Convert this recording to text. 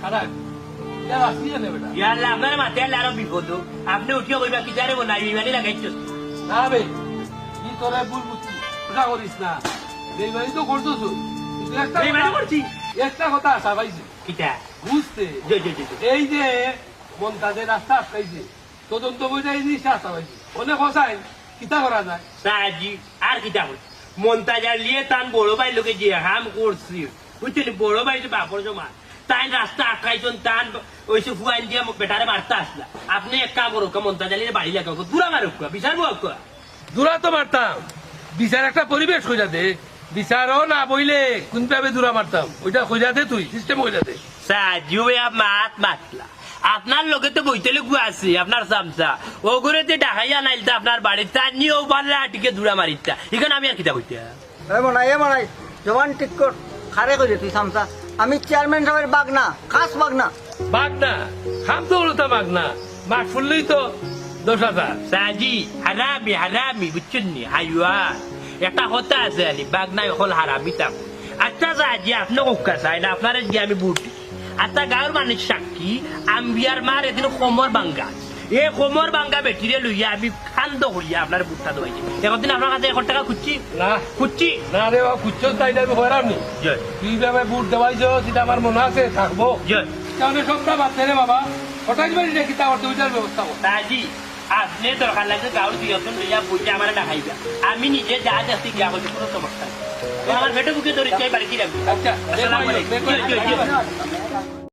খারাপ ইয়াল্লা আপনার মাথায় আরো বিপদ আপনি উঠিও কইবা কি জানে না বিমানি লাগাইছো না বে কি তোরা ভুল বুঝছিস ওটা করিস না বেইমানি তো করছিস কিন্তু বেইমানি করছি একটা কথা আশা পাইছি কিটা বুঝতে জয় জয় জয় এই যে মন্তাজের রাস্তা আটকাইছে তদন্ত বইটা এই জিনিসটা আশা পাইছি অনেক হসাই কিতা করা যায় সাজি আর কিটা হল মন্তাজার লিয়ে তান বড় ভাই লোকে যে হাম করছি বুঝছেন বড় ভাই যে বাপর জমা তাই রাস্তা আটকাইছেন তান ওইসে ফুয়াইন দিয়ে বেটারে মারতে আসলা আপনি এক কাম করো মন্তাজালির বাড়ি লাগাও দূরা মারুক বিচার বুক দূরা তো মারতাম বিচার একটা পরিবেশ খোঁজাতে বিচারও না বইলে কোন ভাবে দূরা মারতাম ওইটা খোঁজাতে তুই সিস্টেম খোঁজাতে সাজু মাত মাতলা আপনার লোকে তো বইতে লোক আছে আপনার চামচা ও করে ডাকাইয়া নাইলতা আপনার বাড়িতে নিয়েও পারলে আটিকে দূরা মারিতা এখানে আমি আর কিতা কইতে এ জবান ঠিক কর খারে কইলে তুই সামসা আমি চেয়ারম্যান সাহেবের বাগনা খাস বাগনা বাগনা খাম তো হলো বাগনা মাঠ ফুললেই তো 10,000 সাজি হারামি বুঝছেন নি হাইওয়ান একটা কথা আছে আনি বাগনায় হল হারামি তাম আচ্ছা সাজি আপনি কোকা চাই না আপনার গিয়ে আমি বুটি আচ্ছা গাঁর মানুষ সাক্ষী আম্বিয়ার মার এদিন কোমর বাঙ্গা এই কোমর বাঙ্গা বেটিরে লইয়া আমি খান্দ করিয়া আপনার বুটটা দোয়াইছি একদিন আপনার কাছে 1 টাকা খুঁজছি না খুঁজছি না রে বাবা খুঁজছো তাই আমি হরাম নি জয় তুই ভাবে বুট দেওয়াইছো সেটা আমার মনে আছে থাকবো জয় তাহলে সবটা বাদ রে বাবা হঠাৎ বাড়ি রেখে তা করতে ওইটার ব্যবস্থা কর সাজি আপনি দরকার লাগছে গাঁর দুইজন লইয়া বইটা আমার দেখাইবা আমি নিজে যা যাচ্ছি গিয়া করছি কোনো সমস্যা নেই আমার বেটা বুকে ধরে চাই বাড়ি দিলাম আচ্ছা আসসালামু আলাইকুম জয় জয় জয়